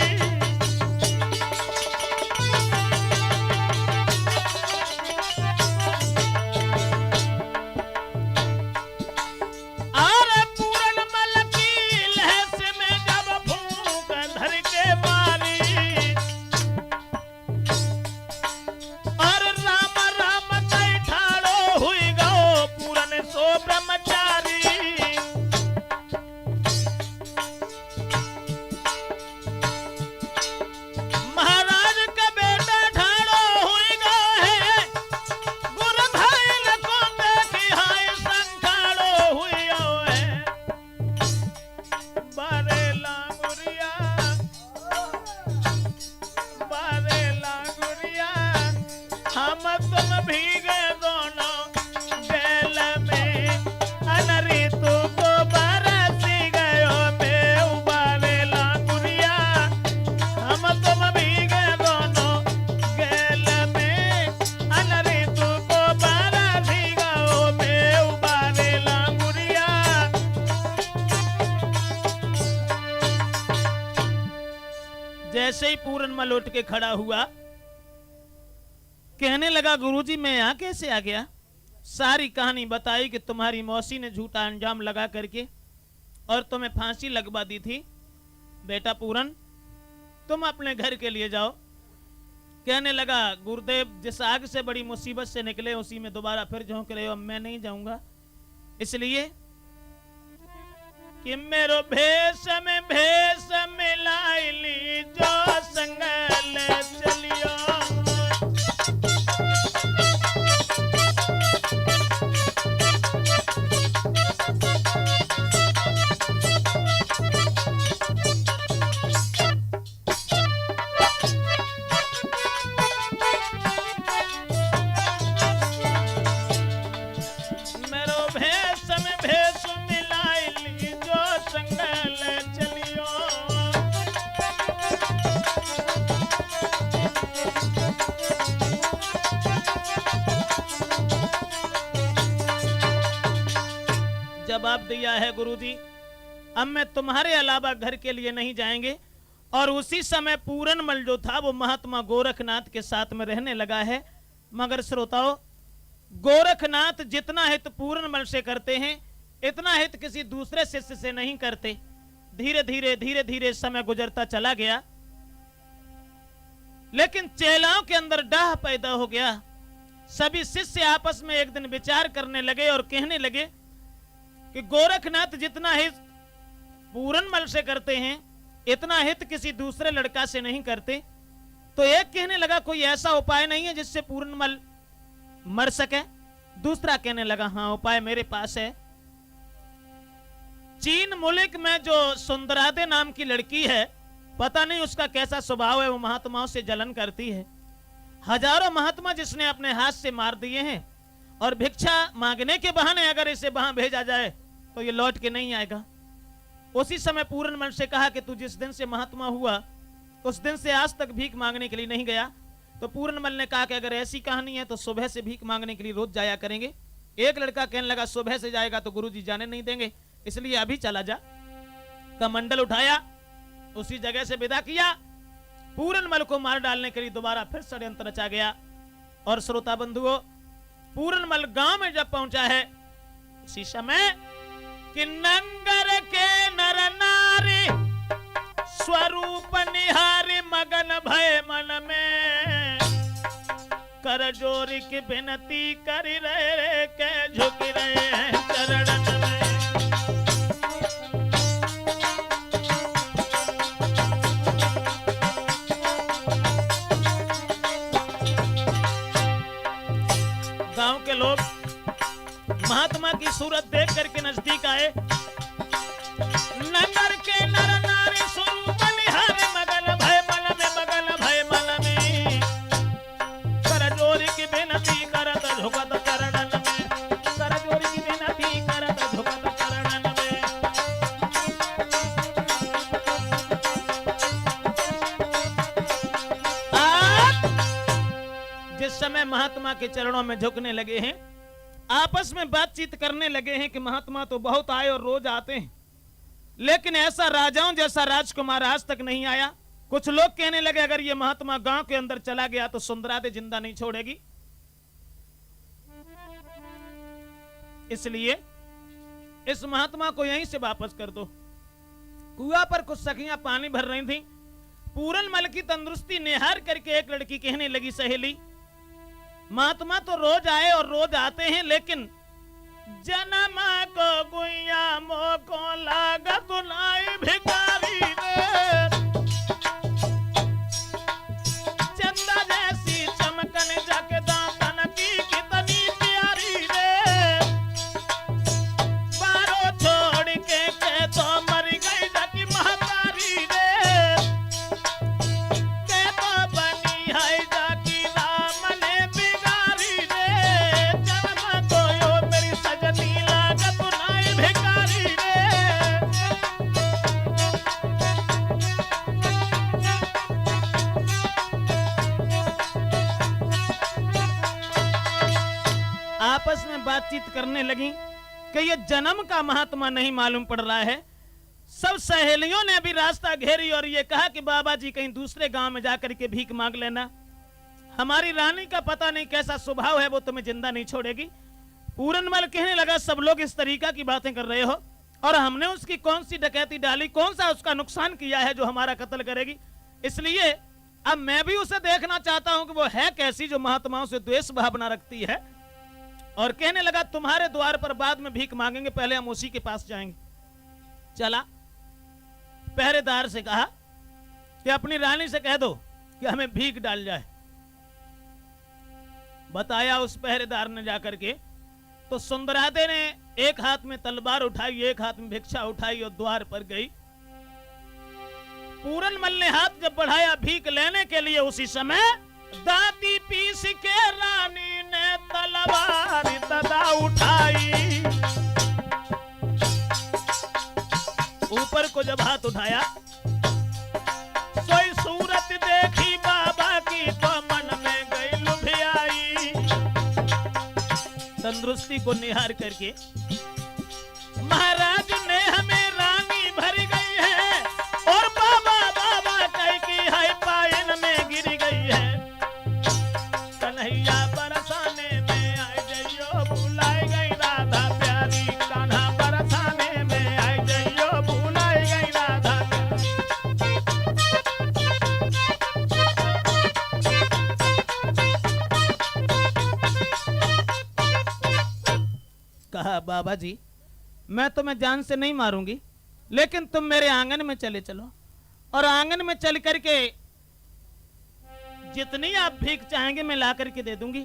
जैसे ही पूरनमल उठ के खड़ा हुआ, कहने लगा गुरुजी मैं यहाँ कैसे आ गया। सारी कहानी बताई कि तुम्हारी मौसी ने झूठा अंजाम लगा करके और तुम्हें फांसी लगवा दी थी। बेटा पूरन तुम अपने घर के लिए जाओ। कहने लगा गुरुदेव जिस आग से बड़ी मुसीबत से निकले उसी में दोबारा फिर झोंक रहे हो, मैं नहीं जाऊंगा। इसलिए कि मेरो भेष में भेष मिलाइली जो संगल चलियो। जवाब दिया है गुरुजी अब मैं तुम्हारे अलावा घर के लिए नहीं जाएंगे। और उसी समय पूरनमल जो था वो महात्मा गोरखनाथ के साथ में रहने लगा है। मगर श्रोताओं गोरखनाथ जितना हित पूरनमल से करते हैं इतना हित किसी दूसरे शिष्य से नहीं करते। धीरे धीरे समय गुजरता चला गया, लेकिन चेलाओं के अंदर डाह पैदा हो गया। सभी शिष्य आपस में एक दिन विचार करने लगे और कहने लगे कि गोरखनाथ जितना हित पूरनमल से करते हैं इतना हित किसी दूसरे लड़का से नहीं करते। तो एक कहने लगा कोई ऐसा उपाय नहीं है जिससे पूरनमल मर सके। दूसरा कहने लगा हाँ उपाय मेरे पास है। चीन मुल्क में जो सुंदरादे नाम की लड़की है, पता नहीं उसका कैसा स्वभाव है, वो महात्माओं से जलन करती है। हजारों महात्मा जिसने अपने हाथ से मार दिए हैं और भिक्षा मांगने के बहाने अगर इसे वहां भेजा जाए तो ये लौट के नहीं आएगा। उसी समय पूरनमल से कहा कि तू जिस दिन से महात्मा हुआ उस दिन से आज तक भीख मांगने के लिए नहीं गया। तो पूरनमल ने कहा कि अगर ऐसी कहानी है तो सुबह से भीख मांगने के लिए रोज जाया करेंगे। एक लड़का कहने लगा सुबह से जाएगा तो गुरुजी जाने नहीं देंगे, इसलिए अभी चला जा। कमंडल उठाया, उसी जगह से विदा किया। पूरनमल को मार डालने के लिए दोबारा फिर षड्यंत्र रचा गया। और श्रोता बंधुओं पूरनमल गांव में जब पहुंचा है उसी समय कि नंगर के नर नारी स्वरूप निहारी मगन भय मन में कर जोरी की विनती करी रहे के झुक रहे हैं चरणन में। गांव के लोग महात्मा की सूरत देख करके नजदीक आए। नगर के नर नारी स्वरूप निहारे मगन भय मन में कर जोरी की विनती करत झुकत चरणन में। कर जोरी की विनती करत झुकत चरणन में। जिस समय महात्मा के चरणों में झुकने लगे हैं आपस में बातचीत करने लगे हैं कि महात्मा तो बहुत आए और रोज आते हैं, लेकिन ऐसा राजाओं जैसा राजकुमार आज तक नहीं आया। कुछ लोग कहने लगे अगर ये महात्मा गांव के अंदर चला गया तो सुंदरादे जिंदा नहीं छोड़ेगी, इसलिए इस महात्मा को यहीं से वापस कर दो। कुआं पर कुछ सखियां पानी भर रही थी। पूरनमल की तंदुरुस्ती निहार करके एक लड़की कहने लगी सहेली महात्मा तो रोज आए और रोज आते हैं, लेकिन जनमा को गुइया मोको लागत नाई भिखारी रे। चंदा जैसी चमकन जाके दातन की कितनी प्यारी रे। बारो छोड़ के तो मर गई जाकी महतारी रे। के तो बनी है जाकी राम ने बिगारी रे। जन्म को यो मेरी सजनी लागत नाई भिखारी रे। आपस में बातचीत करने लगी कि ये जन्म का महात्मा नहीं मालूम पड़ रहा है। सब सहेलियों ने भी रास्ता घेरी और ये कहा कि बाबा जी कहीं दूसरे गांव में जाकर के भीख मांग लेना। हमारी रानी का पता नहीं कैसा स्वभाव है, वो तुम्हें जिंदा नहीं छोड़ेगी। पूरनमल कहने लगा सब लोग इस तरीका की बातें कर रहे हो, और हमने उसकी कौन सी डकैती डाली, कौन सा उसका नुकसान किया है जो हमारा कत्ल करेगी। इसलिए अब मैं भी उसे देखना चाहता हूं कि वो है कैसी जो महात्माओं से द्वेष भावना रखती है। और कहने लगा तुम्हारे द्वार पर बाद में भीख मांगेंगे, पहले हम उसी के पास जाएंगे। चला, पहरेदार से कहा कि अपनी रानी से कह दो कि हमें भीख डाल जाए। बताया उस पहरेदार ने जाकर के, तो सुंदरादे ने एक हाथ में तलवार उठाई, एक हाथ में भिक्षा उठाई और द्वार पर गई। पूरनमल ने हाथ जब बढ़ाया भीख लेने के लिए, उसी समय दांती पीस के रानी ने तलवार तदा उठाई। ऊपर को जब हाथ उठाया, कोई सूरत देखी बाबा की तो मन में गई लुभियाई। तंदुरुस्ती को निहार करके महाराज ने हमें रानी भर गई है, और बाबा बाबा कह की है पायन में गिर गई है। कन्हैया बरसाने में आई जइयो, भुलाई गई राधा प्यारी। कान्हा बरसाने में आई जइयो, भुलाई गई राधा कहा बाबा जी मैं तुम्हें जान से नहीं मारूंगी, लेकिन तुम मेरे आंगन में चले चलो, और आंगन में चल करके जितनी आप भीख चाहेंगे मैं ला करके दे दूंगी।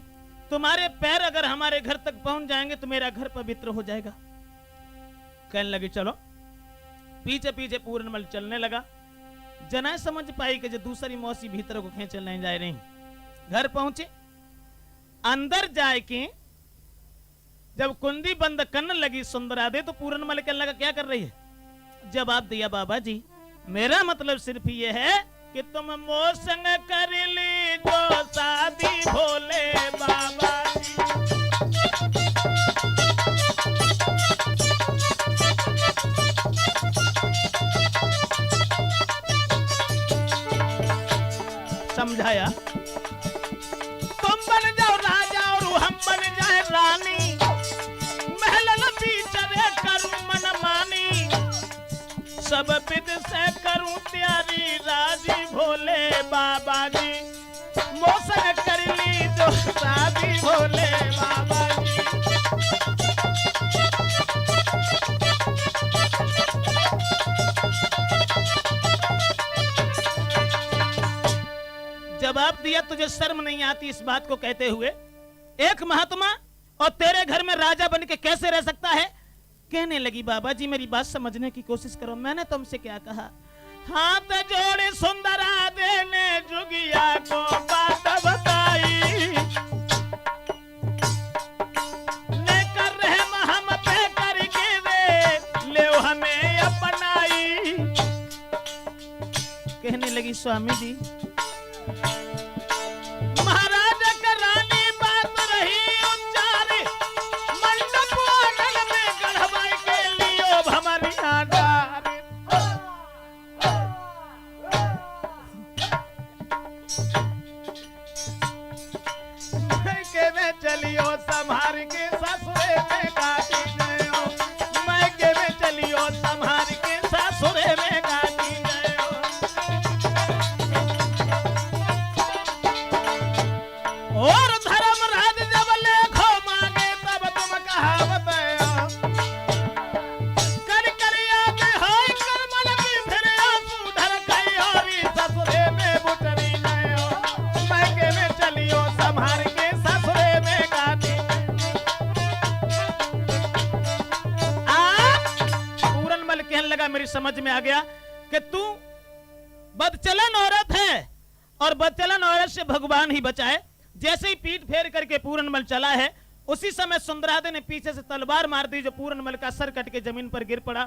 तुम्हारे पैर अगर हमारे घर तक पहुंच जाएंगे तो मेरा घर पवित्र हो जाएगा। कहने लगी चलो। पीछे पीछे पूरनमल चलने लगा। जना समझ पाई कि जो दूसरी मौसी भीतर को खींच नहीं जा रही। घर पहुंचे, अंदर जाए कि जब कुंडी बंद करने लगी सुंदरादे, तो पूरनमल कहने लगा क्या कर रही है। जवाब दिया बाबा जी मेरा मतलब सिर्फ ये है कि तुम मोसंग कर ली जो शादी भोले बाबा जी। समझाया तुम बन जाओ राजा और हम बन जाए रानी, करूं मन मानी, सब विद से करूं त्यारी राजी भोले बाबा जी। मोसन कर ली जो शादी भोले बाबा जी। जवाब दिया तुझे शर्म नहीं आती इस बात को कहते हुए। एक महात्मा और तेरे घर में राजा बन के कैसे रह सकता है। कहने लगी बाबा जी मेरी बात समझने की कोशिश करो, मैंने तुमसे क्या कहा। हाथ जोड़े सुंदरा देने जुगिया को बात बताई, लेकर रहम हम पे करके वे ले हमें अपनाई। कहने लगी स्वामी जी महाराज का रानी बात रही उच्चारी, मंडप आंगन में गढ़वाई के लियो भमरिया डारी। मैके में चलियो संभार के ससुरे में काटी गयो, मैके में चलियो संभार के ससुरे में काटी गयो। और धर्मराज जब लेखो मांगे तब तुम कहावत कर करिया में होई करमन की फिर आंसू ढर गई होरी ससुरे में बुटरी गयो, मैके में चलियो संभार के ससुरे में गाती। पूरनमल कहने लगा मेरी समझ में आ गया कि तू बदचलन औरत है और बदचलन औरत से भगवान ही बचाए। जैसे ही पीठ फेर करके पूरनमल चला है, उसी समय सुंदरादे ने पीछे से तलवार मार दी जो पूरनमल का सर कट के जमीन पर गिर पड़ा।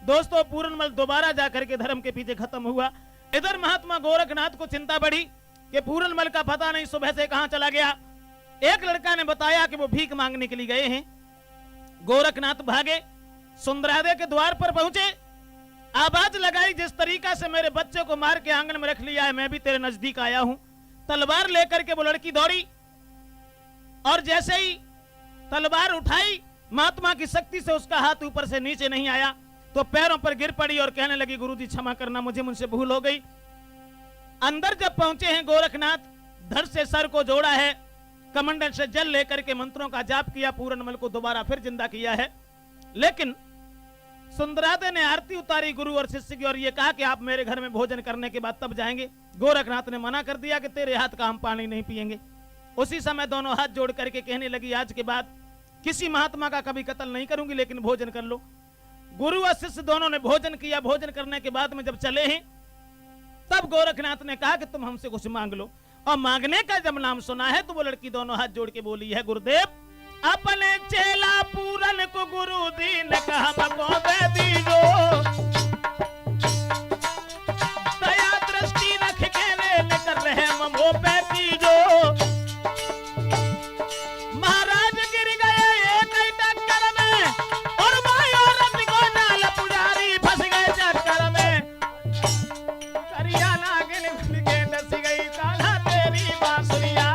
दोस्तों पूरनमल दोबारा जाकर के धर्म के पीछे खत्म हुआ। इधर महात्मा गोरखनाथ को चिंता बढ़ी कि पूरनमल का पता नहीं सुबह से कहां चला गया। एक लड़का ने बताया कि वो भीख मांगने के लिए गए हैं। गोरखनाथ भागे, सुंदरादे के द्वार पर पहुंचे, आवाज लगाई जिस तरीका से मेरे बच्चे को मार के आंगन में रख लिया है मैं भी तेरे नजदीक आया हूं। तलवार लेकर के वो लड़की दौड़ी और जैसे ही तलवार उठाई, महात्मा की शक्ति से उसका हाथ ऊपर से नीचे नहीं आया तो पैरों पर गिर पड़ी और कहने लगी, गुरुजी क्षमा करना, मुझसे भूल हो गई। अंदर जब पहुंचे हैं गोरखनाथ, धड़ से सर को जोड़ा है, कमंडल से जल लेकर के मंत्रों का जाप किया, पूरनमल को दोबारा फिर जिंदा किया है। लेकिन सुंदरादे ने आरती उतारी गुरु और शिष्य की और ये कहा कि आप मेरे घर में भोजन करने के बाद तब जाएंगे। गोरखनाथ ने मना कर दिया कि तेरे हाथ का हम पानी नहीं पिएंगे। उसी समय दोनों हाथ जोड़ करके कहने लगी, आज के बाद किसी महात्मा का कभी कत्ल नहीं करूंगी, लेकिन भोजन कर लो। गुरु और शिष्य दोनों ने भोजन किया। भोजन करने के बाद में जब चले हैं तब गोरखनाथ ने कहा कि तुम हमसे कुछ मांग लो। और मांगने का जब नाम सुना है तो वो लड़की दोनों हाथ जोड़ के बोली है, गुरुदेव अपने चेला पूरन को गुरु दीन कहा को दे दीजो, दया दृष्टि रख के रे कर रहे ममो पे कीजो। महाराज गिर गए एक ही टक्कर में और माया रथ को नाल पुजारी फंस गए चक्कर में। करिया नागिन बन के डस गई कान्हा तेरी बांसुरिया,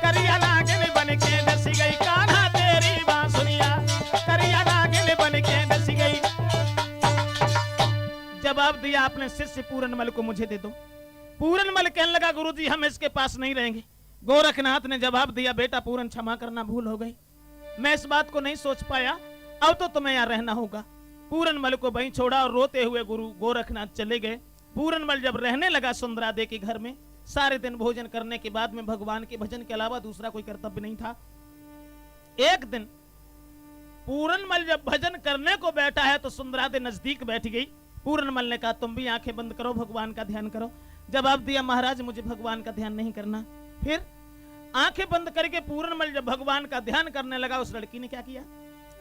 करिया नागिन बन के डस गई कान्हा तेरी बांसुरिया, करिया नागिन बन के डस गई। जवाब दिया आपने शिष्य पूरनमल को मुझे दे दो। पूरनमल कहने लगा, गुरुजी हम इसके पास नहीं रहेंगे। गोरखनाथ ने जवाब दिया, बेटा पूरन क्षमा करना, भूल हो गई, मैं इस बात को नहीं सोच पाया, अब तो तुम्हें यहाँ रहना होगा। पूरनमल को वहीं छोड़ा और रोते हुए गुरु गोरखनाथ चले गए। पूरनमल जब रहने लगा सुंदरादे के घर में, सारे दिन भोजन करने के बाद में भगवान के भजन के अलावा दूसरा कोई कर्तव्य नहीं था। एक दिन पूरनमल जब भजन करने को बैठा है तो सुंदरादे नजदीक बैठ गई। पूरनमल ने कहा, तुम भी आंखें बंद करो, भगवान का ध्यान करो। जवाब दिया, महाराज मुझे भगवान का ध्यान नहीं करना। फिर आंखें बंद करके पूरनमल जब भगवान का ध्यान करने लगा, उस लड़की ने क्या किया,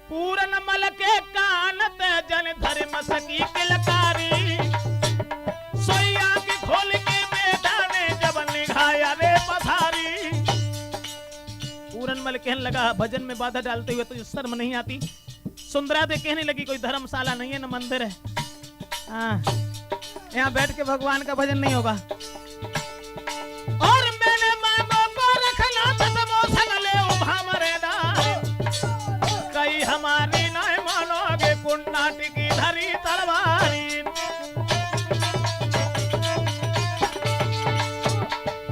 पूरनमल के कान ते जन धर्म सकी किलकारी, सोया के खोल के मैदाने जब निघाया रे पथारी। पूरनमल कहने लगा, भजन में बाधा डालते हुए तो शर्म नहीं आती। सुंदरादे कहने लगी, कोई धर्मशाला नहीं है न मंदिर है, हाँ यहाँ बैठ के भगवान का भजन नहीं होगा। और मैंने मांगो को रखना तमो संगले उभा मरेदा, कई हमारी नहीं मानोगे कुंडाटी की धरी तलवारी।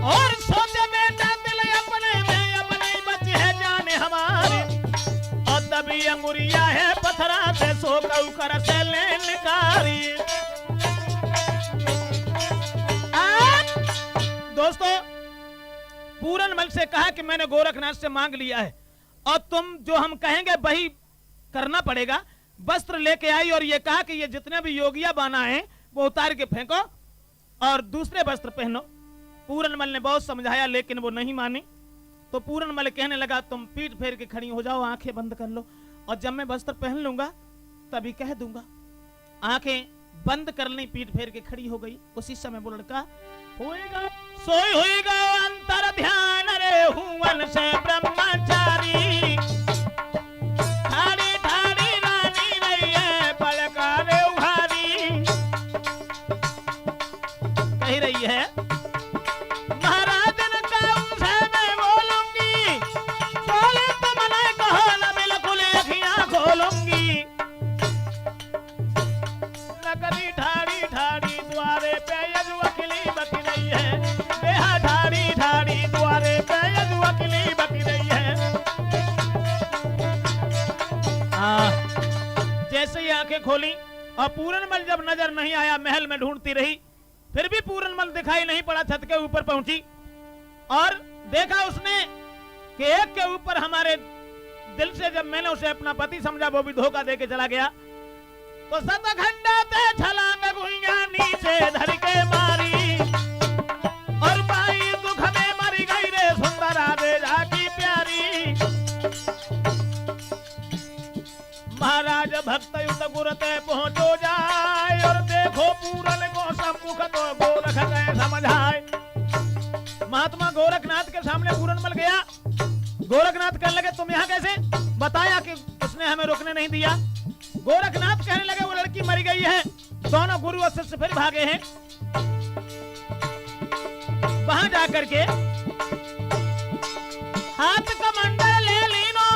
और सोचे बेटा दिल अपने में अपने बच्चे है जाने हमारी, और तभी अंगुरिया है पथरा से सो कऊ कर से ले निकारी। दोस्तों पूरनमल से कहा कि मैंने गोरखनाथ से मांग लिया है और तुम जो हम कहेंगे वही करना पड़ेगा। वस्त्र लेके आई और ये कहा कि ये जितने भी योगिया बाना है वो उतार के फेंको और दूसरे वस्त्र पहनो। पूरनमल ने बहुत समझाया लेकिन वो नहीं मानी। तो पूरनमल कहने लगा, तुम पीठ फेर के खड़ी हो जाओ, आंखें बंद कर लो और जब मैं वस्त्र पहन लूंगा तभी कह दूंगा। आंखें बंद कर ली, पीठ फेर के खड़ी हो गई। उसी समय वो लड़का होएगा सोई होएगा अंतर ध्यान रे हुवन से ब्रह्मचारी, ठाड़ी ठाड़ी रानी रही है पलका रे उघारी। कह रही है, महाराजन का उनसे मैं बोलूंगी, बोले तो मना कहो न बिल्कुल अखियां खोलूंगी। लकड़ी ठाड़ी ठाड़ी द्वारे पे यजुवकली बकी रही है, बेहा ठाड़ी ठाड़ी द्वारे पे यजुवकली बकी रही है। जैसे ही आंखें खोली और पूरनमल जब नजर नहीं आया, महल में ढूंढती रही, फिर भी पूरनमल दिखाई नहीं पड़ा। छत के ऊपर पहुंची और देखा उसने कि एक के ऊपर हमारे दिल से जब मैंने उसे अपना पति समझा वो भी धोखा देके चला गया। तो सतखंडा ते छलांग गुइया नीचे धर के मारी, और बाई दुख में मरी गई रे सुंदरादे जाकी प्यारी। महाराज भक्त युत गुरते पहुंचो जाए, और देखो पूरन को सम्मुख तो गोरख गए समझाए। महात्मा गोरखनाथ के सामने पूरनमल गया। गोरखनाथ कहने लगे, तुम यहाँ कैसे? बताया कि उसने हमें रोकने नहीं दिया। गोरखनाथ कहने लगे, वो लड़की मरी गई है। दोनों गुरु और शिष्य फिर भागे हैं। वहां जाकर के हाथ कमंडल ले लीनो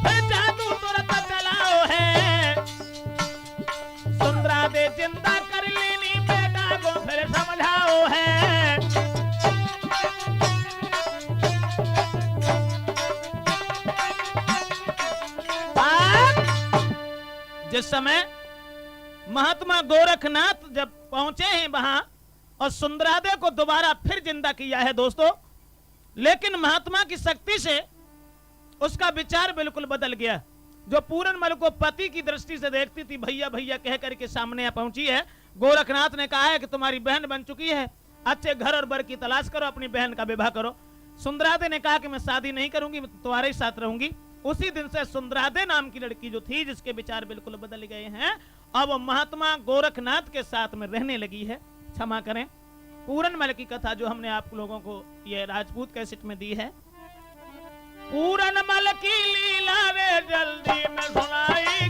फिर जादू तुरंत चलाओ है सुंदरा दे जिंदा कर लेनी बेटा को फिर समझाओ है जिस समय महात्मा गोरखनाथ जब पहुंचे हैं वहां और सुंदरादे को दोबारा फिर जिंदा किया है दोस्तों, लेकिन महात्मा की शक्ति से उसका विचार बिल्कुल बदल गया। जो पूरनमल को पति की दृष्टि से देखती थी, भैया भैया कह करके सामने पहुंची है। गोरखनाथ ने कहा है कि तुम्हारी बहन बन चुकी है, अच्छे घर और बर की तलाश करो, अपनी बहन का विवाह करो। सुंदरादे ने कहा कि मैं शादी नहीं करूंगी, मैं तुम्हारे ही साथ रहूंगी। उसी दिन से सुंदरादे नाम की लड़की जो थी, जिसके विचार बिल्कुल बदल गए हैं, अब महात्मा गोरखनाथ के साथ में रहने लगी है। क्षमा करें, पूरनमल की कथा जो हमने आप लोगों को ये राजपूत कैसेट में दी है, पूरनमल की लीला वे जल्दी में सुनाई